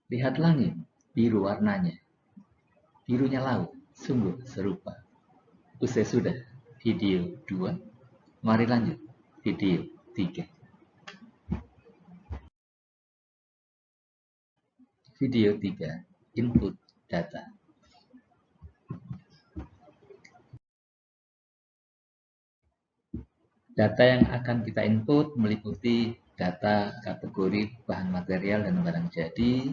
Lihat langit, biru warnanya. Birunya laut, sungguh serupa. Usai sudah video 2, mari lanjut video 3. Video 3, input data. Data yang akan kita input meliputi data kategori bahan material dan barang jadi,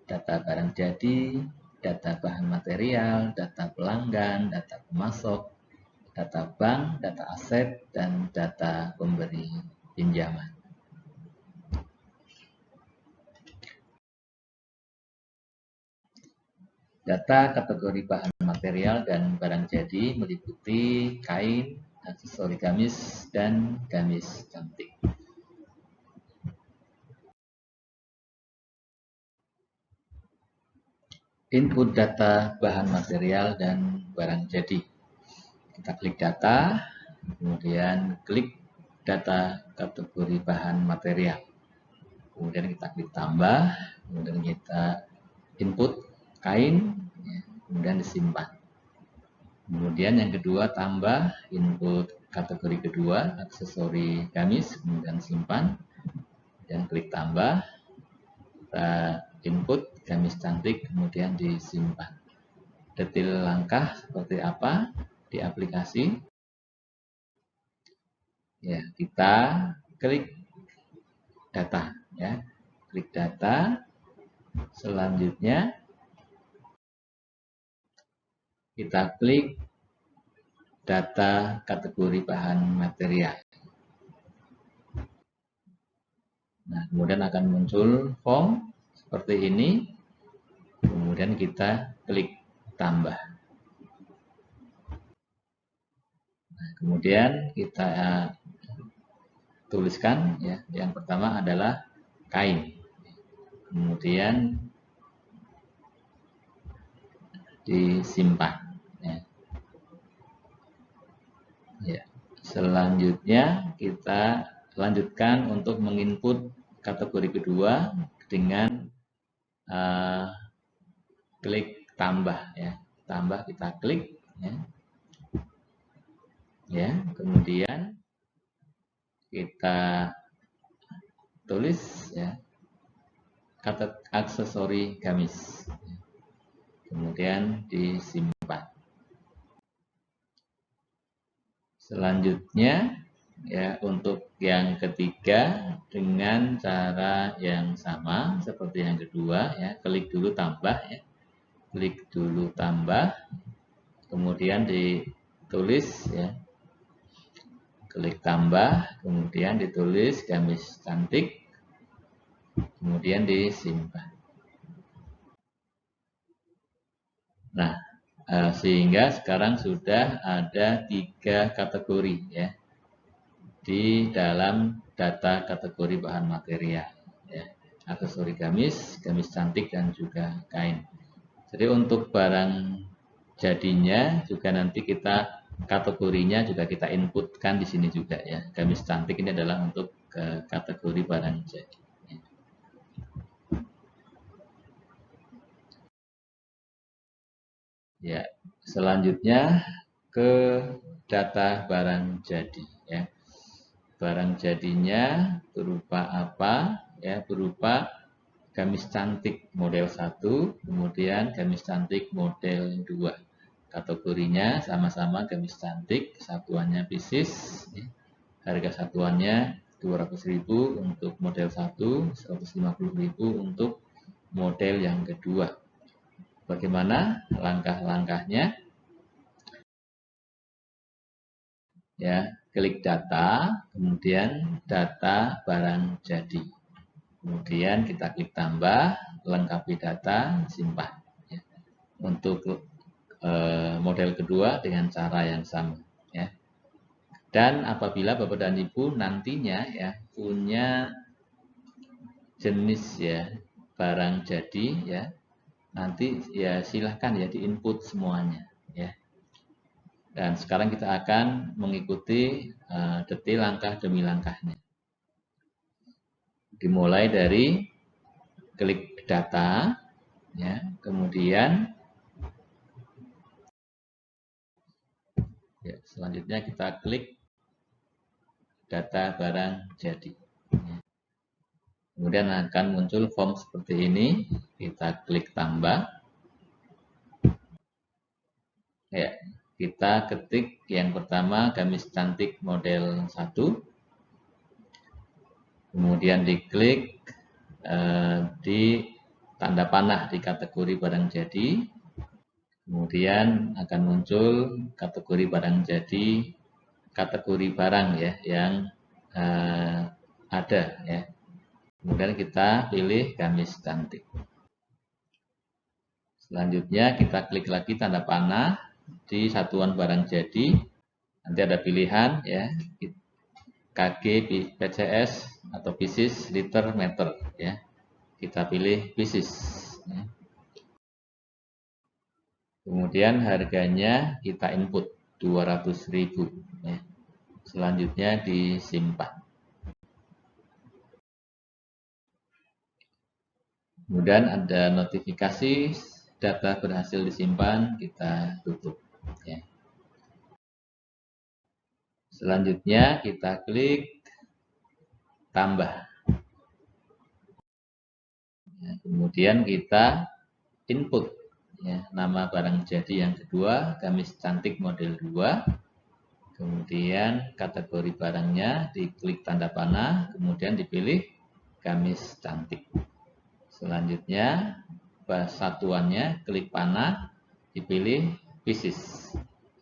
data barang jadi, data bahan material, data pelanggan, data pemasok, data bank, data aset, dan data pemberi pinjaman. Data kategori bahan material dan barang jadi meliputi kain, aksesori gamis, dan gamis cantik. Input data bahan material dan barang jadi. Kita klik data, kemudian klik data kategori bahan material. Kemudian kita klik tambah, kemudian kita input kain, kemudian disimpan. Kemudian yang kedua tambah, input kategori kedua, aksesori gamis, kemudian simpan. Dan klik tambah, kita input gamis cantik, kemudian disimpan. Detail langkah seperti apa di aplikasi? Ya, kita klik data, ya, klik data. Selanjutnya kita klik data kategori bahan material. Nah, kemudian akan muncul form seperti ini. Kemudian kita klik tambah. Nah, kemudian kita tuliskan, ya, yang pertama adalah kain. Kemudian disimpan. Ya. Selanjutnya kita lanjutkan untuk menginput kategori kedua dengan klik tambah, ya. Tambah kita klik, ya. Ya, kemudian kita tulis, ya, kata aksesori gamis. Kemudian disimpan. Selanjutnya, ya, untuk yang ketiga dengan cara yang sama seperti yang kedua, ya, klik dulu tambah, ya. Klik dulu tambah, kemudian ditulis, ya. Klik tambah, kemudian ditulis gamis cantik, kemudian disimpan. Nah, sehingga sekarang sudah ada 3 kategori, ya, di dalam data kategori bahan material, ya. Aksesori gamis, gamis cantik, dan juga kain. Jadi untuk barang jadinya juga nanti kita kategorinya juga kita inputkan di sini juga, ya. Gamis cantik ini adalah untuk kategori barang jadi. Ya, selanjutnya ke data barang jadi, ya. Barang jadinya berupa apa? Ya, berupa gamis cantik model 1, kemudian gamis cantik model 2. Kategorinya sama-sama gamis cantik, satuannya pieces, ya. Harga satuannya 200.000 untuk model 1, 150.000 untuk model yang kedua. Bagaimana langkah-langkahnya? Ya, klik data, kemudian data barang jadi. Kemudian kita klik tambah, lengkapi data, simpan. Ya. Untuk model kedua dengan cara yang sama, ya. Dan apabila Bapak dan Ibu nantinya, ya, punya jenis, ya, barang jadi, ya, nanti, ya, silahkan, ya, diinput semuanya, ya. Dan sekarang kita akan mengikuti detail langkah demi langkahnya. Dimulai dari klik data, ya, kemudian ya, selanjutnya kita klik data barang jadi. Kemudian akan muncul form seperti ini, kita klik tambah. Ya, kita ketik yang pertama gamis cantik model 1. Kemudian diklik di tanda panah di kategori barang jadi. Kemudian akan muncul kategori barang jadi, kategori barang ya yang ada ya. Kemudian kita pilih gamis cantik. Selanjutnya kita klik lagi tanda panah di satuan barang jadi. Nanti ada pilihan ya, kg, PCS atau pieces, liter, meter ya. Kita pilih pieces. Ya. Kemudian harganya kita input 200.000 ya. Selanjutnya disimpan. Kemudian ada notifikasi data berhasil disimpan, kita tutup ya. Selanjutnya kita klik tambah. Ya, kemudian kita input ya, nama barang jadi yang kedua, gamis cantik model 2. Kemudian kategori barangnya diklik tanda panah, kemudian dipilih gamis cantik. Selanjutnya satuannya klik panah, dipilih pieces.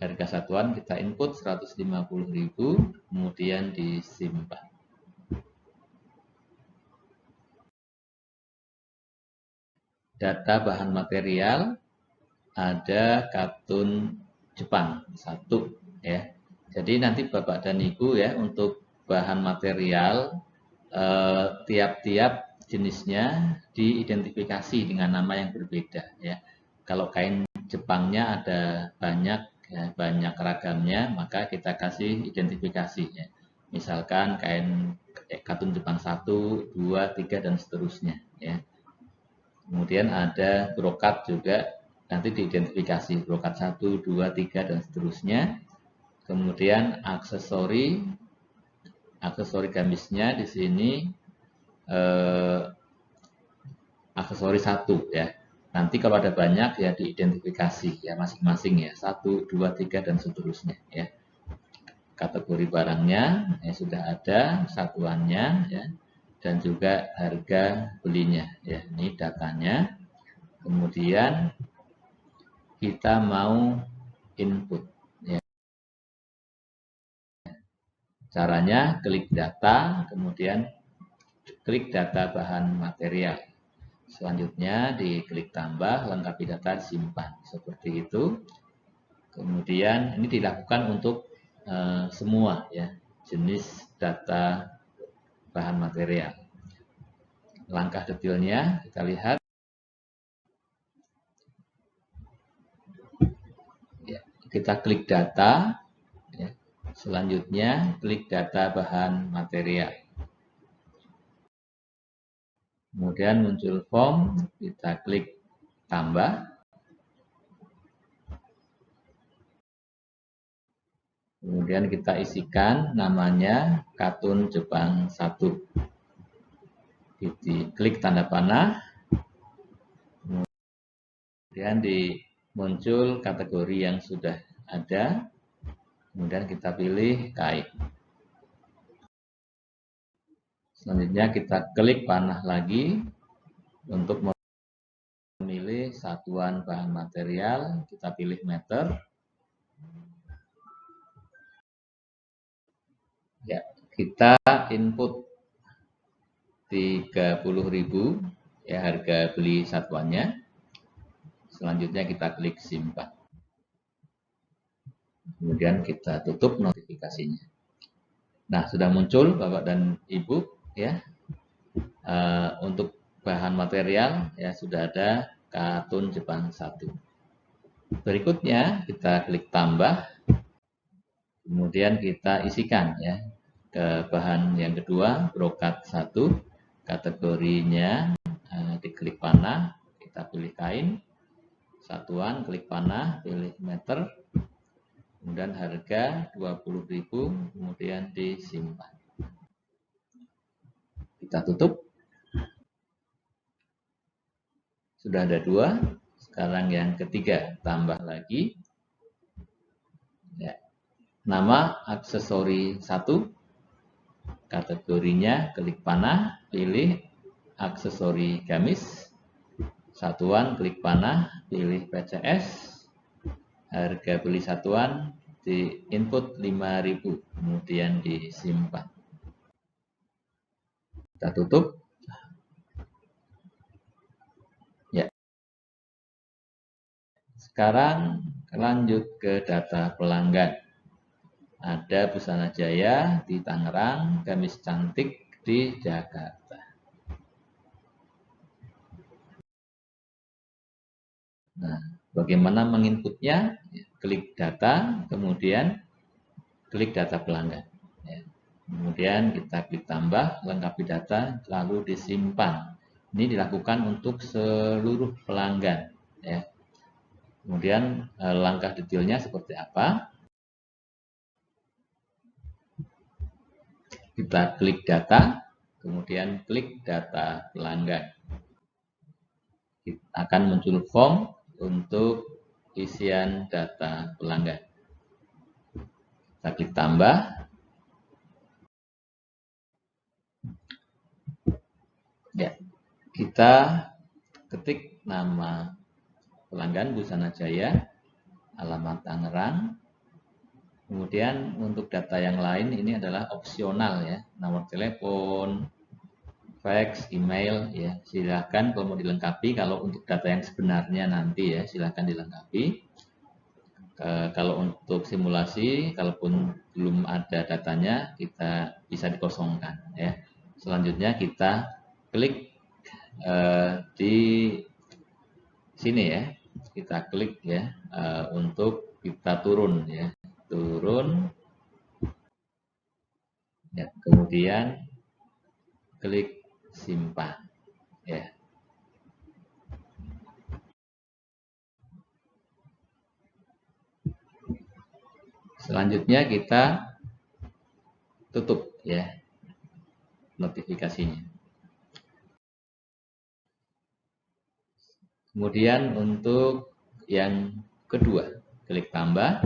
Harga satuan kita input 150.000, kemudian disimpan. Data bahan material ada katun Jepang 1 ya. Jadi nanti Bapak dan Ibu ya untuk bahan material tiap-tiap jenisnya diidentifikasi dengan nama yang berbeda ya. Kalau kain Jepangnya ada banyak ya, banyak ragamnya, maka kita kasih identifikasi ya. Misalkan kain katun Jepang 1, 2, 3 dan seterusnya ya. Kemudian ada brokat juga nanti diidentifikasi brokat 1, 2, 3 dan seterusnya. Kemudian aksesori gamisnya di sini aksesori 1 ya. Nanti kalau ada banyak ya diidentifikasi ya masing-masing ya 1, 2, 3 dan seterusnya ya. Kategori barangnya ya sudah ada, satuannya ya, dan juga harga belinya ya. Ini datanya. Kemudian kita mau input ya. Caranya klik data, kemudian klik data bahan material. Selanjutnya diklik tambah, lengkapi data, simpan. Seperti itu. Kemudian ini dilakukan untuk semua ya jenis data bahan material. Langkah detailnya kita lihat. Ya, kita klik data. Ya. Selanjutnya klik data bahan material. Kemudian muncul form, kita klik tambah. Kemudian kita isikan namanya katun Jepang 1. Klik tanda panah. Kemudian muncul kategori yang sudah ada. Kemudian kita pilih kain. Selanjutnya kita klik panah lagi untuk memilih satuan bahan material. Kita pilih meter. Ya, kita input 30.000 ya harga beli satuannya. Selanjutnya kita klik simpan. Kemudian kita tutup notifikasinya. Nah, sudah muncul Bapak dan Ibu ya. Untuk bahan material ya sudah ada katun Jepang 1. Berikutnya kita klik tambah. Kemudian kita isikan ya ke bahan yang kedua, brokat 1. Kategorinya diklik panah, kita pilih kain, satuan klik panah, pilih meter, kemudian harga 20.000, kemudian disimpan. Kita tutup. Sudah ada 2. Sekarang yang ketiga, tambah lagi. Ya. Nama aksesori 1. Kategorinya klik panah, pilih aksesori gamis. Satuan klik panah, pilih PCS. Harga beli satuan di input 5.000, kemudian disimpan. Kita tutup. Sekarang lanjut ke data pelanggan. Ada Busana Jaya di Tangerang, Gamis Cantik di Jakarta. Nah, bagaimana menginputnya? Klik data, kemudian klik data pelanggan. Kemudian kita klik tambah, lengkapi data, lalu disimpan. Ini dilakukan untuk seluruh pelanggan. Ya. Kemudian langkah detailnya seperti apa? Kita klik data, kemudian klik data pelanggan. Akan muncul form untuk isian data pelanggan. Kita klik tambah. Ya, kita ketik nama pelanggan Busana Jaya, alamat Tangerang. Kemudian untuk data yang lain ini adalah opsional ya, nomor telepon, fax, email ya. Silakan kalau mau dilengkapi, kalau untuk data yang sebenarnya nanti ya silakan dilengkapi. Kalau untuk simulasi, kalaupun belum ada datanya, kita bisa dikosongkan ya. Selanjutnya kita klik di sini ya, kita klik ya untuk kita turun ya, turun ya, kemudian klik simpan ya. Selanjutnya kita tutup ya notifikasinya. Kemudian untuk yang kedua, klik tambah,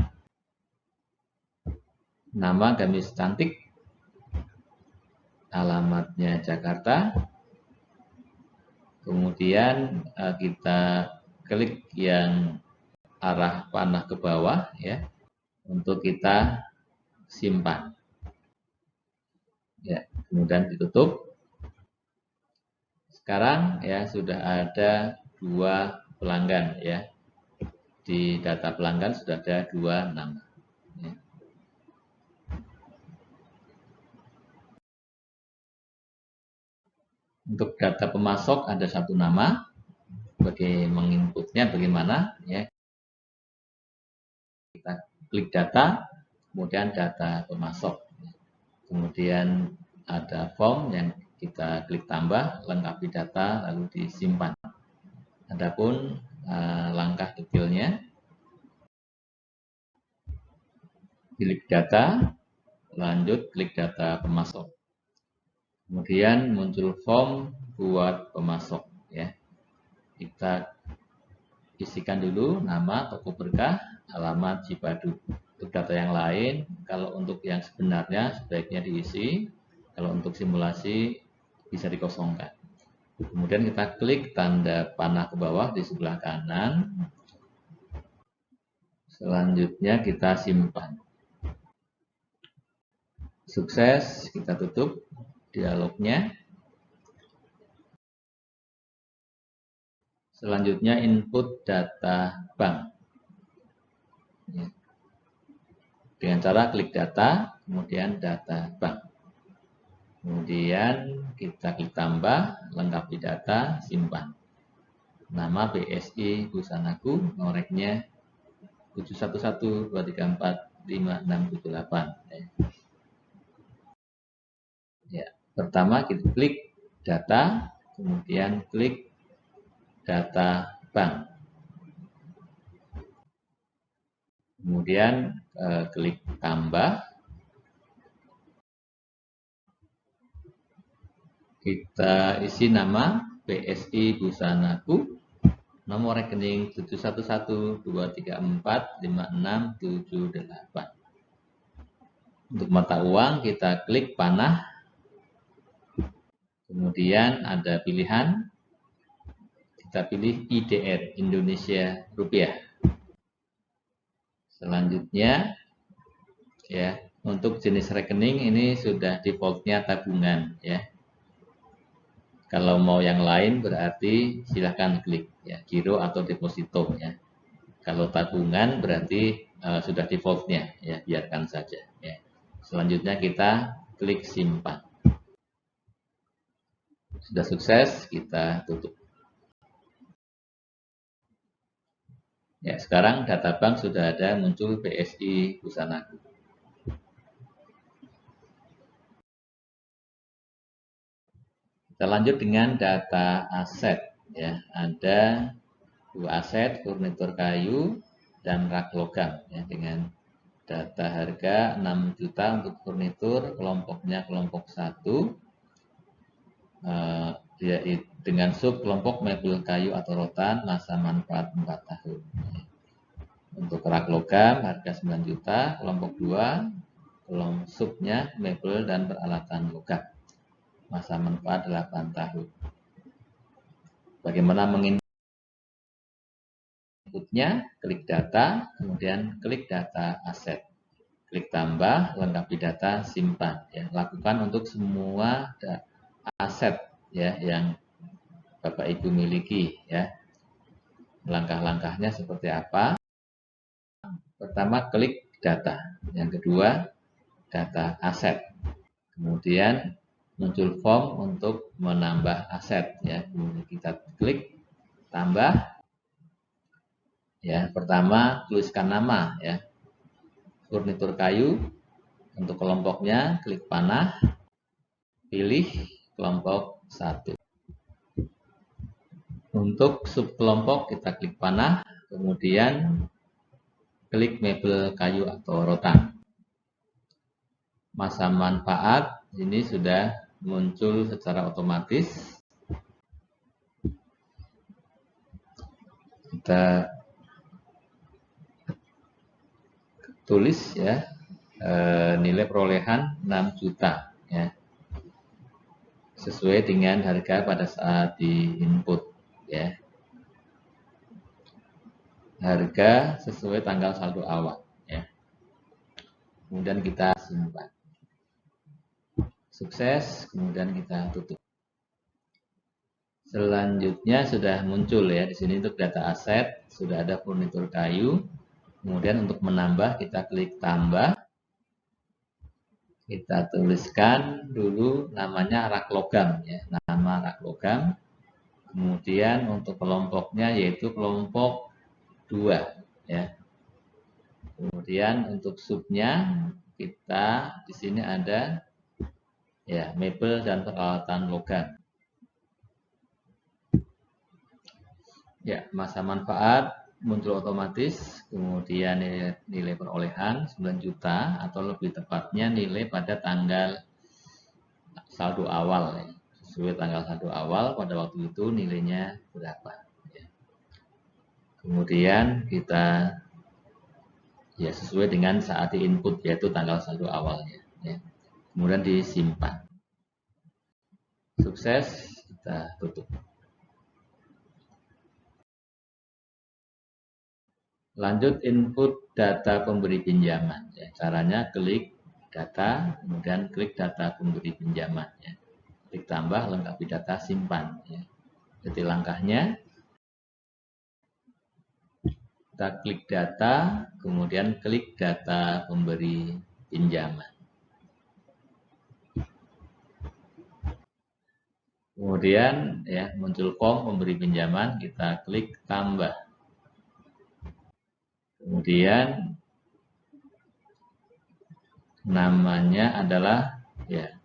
nama Gamis Cantik, alamatnya Jakarta. Kemudian kita klik yang arah panah ke bawah ya, untuk kita simpan. Ya, kemudian ditutup. Sekarang ya sudah ada 2 pelanggan ya. Di data pelanggan sudah ada 2 nama. Ya. Untuk data pemasok ada 1 nama. Bagi menginputnya bagaimana ya. Kita klik data, kemudian data pemasok. Kemudian ada form yang kita klik tambah, lengkapi data, lalu disimpan. Adapun langkah detailnya, klik data, lanjut klik data pemasok. Kemudian muncul form buat pemasok ya. Kita isikan dulu nama, toko berkah, alamat Cipadu. Untuk data yang lain, kalau untuk yang sebenarnya sebaiknya diisi, kalau untuk simulasi bisa dikosongkan. Kemudian kita klik tanda panah ke bawah di sebelah kanan. Selanjutnya kita simpan. Sukses, kita tutup dialognya. Selanjutnya input data bank. Dengan cara klik data, kemudian data bank. Kemudian kita klik tambah, lengkapi data, simpan. Nama BSI Busanaku, noreknya 71123456778. Ya, pertama kita klik data, kemudian klik data bank. Kemudian klik tambah. Kita isi nama BSI Busanaku, nomor rekening 71123456778. Untuk mata uang kita klik panah, kemudian ada pilihan, kita pilih IDR, Indonesia Rupiah. Selanjutnya, ya, untuk jenis rekening ini sudah defaultnya tabungan, ya. Kalau mau yang lain berarti silahkan klik, ya, giro atau deposito, ya. Kalau tabungan berarti sudah defaultnya, ya, biarkan saja, ya. Selanjutnya kita klik simpan. Sudah sukses, kita tutup. Ya, sekarang data bank sudah ada, muncul BSI Busanaku. Kita lanjut dengan data aset, ya. Ada dua aset, furnitur kayu dan rak logam, ya, dengan data harga 6 juta untuk furnitur, kelompoknya kelompok 1, dengan sub kelompok mebel kayu atau rotan, masa manfaat 4 tahun. Untuk rak logam harga 9 juta, kelompok 2, kelompok subnya mebel dan peralatan logam, masa manfaat 8 tahun. Bagaimana menginputnya? Klik data, kemudian klik data aset. Klik tambah, lengkapi data, simpan. Ya, lakukan untuk semua aset, ya, yang Bapak Ibu miliki, ya. Langkah-langkahnya seperti apa? Pertama, klik data. Yang kedua, data aset. Kemudian muncul form untuk menambah aset, ya. Kemudian kita klik tambah. Ya, pertama tuliskan nama, ya. Furnitur kayu. Untuk kelompoknya klik panah, pilih kelompok 1. Untuk subkelompok kita klik panah, kemudian klik mebel kayu atau rotan. Masa manfaat ini sudah muncul secara otomatis. Kita tulis, ya, nilai perolehan 6 juta, ya, sesuai dengan harga pada saat di input, ya. Harga sesuai tanggal saldo awal, ya. Kemudian kita simpan. Sukses, kemudian kita tutup. Selanjutnya sudah muncul, ya, di sini untuk data aset sudah ada furnitur kayu. Kemudian untuk menambah kita klik tambah. Kita tuliskan dulu namanya rak logam, ya, nama rak logam. Kemudian untuk kelompoknya yaitu kelompok 2, ya. Kemudian untuk subnya kita di sini ada, ya, mebel dan peralatan logam. Ya, masa manfaat muncul otomatis, kemudian nilai perolehan 9 juta atau lebih tepatnya nilai pada tanggal saldo awal, ya. Sesuai tanggal saldo awal pada waktu itu nilainya berapa, ya. Kemudian kita, ya, sesuai dengan saat di input yaitu tanggal saldo awalnya, ya. Kemudian disimpan. Sukses, kita tutup. Lanjut input data pemberi pinjaman, ya. Caranya klik data, kemudian klik data pemberi pinjaman, ya. Klik tambah, lengkapi data, simpan, ya. Jadi langkahnya kita klik data, kemudian klik data pemberi pinjaman. Kemudian, ya, muncul form pemberi pinjaman, kita klik tambah. Kemudian namanya adalah, ya,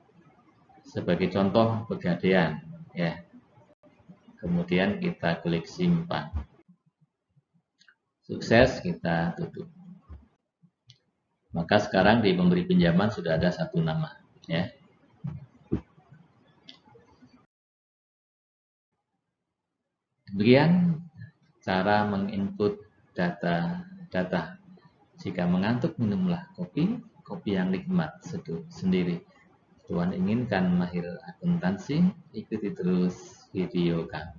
sebagai contoh pegadaian, ya. Kemudian kita klik simpan. Sukses, kita tutup. Maka sekarang di pemberi pinjaman sudah ada satu nama, ya. Demikian cara menginput data. Jika mengantuk, minumlah kopi yang nikmat seduh sendiri. Tuhan inginkan mahir akuntansi, ikuti terus video kami.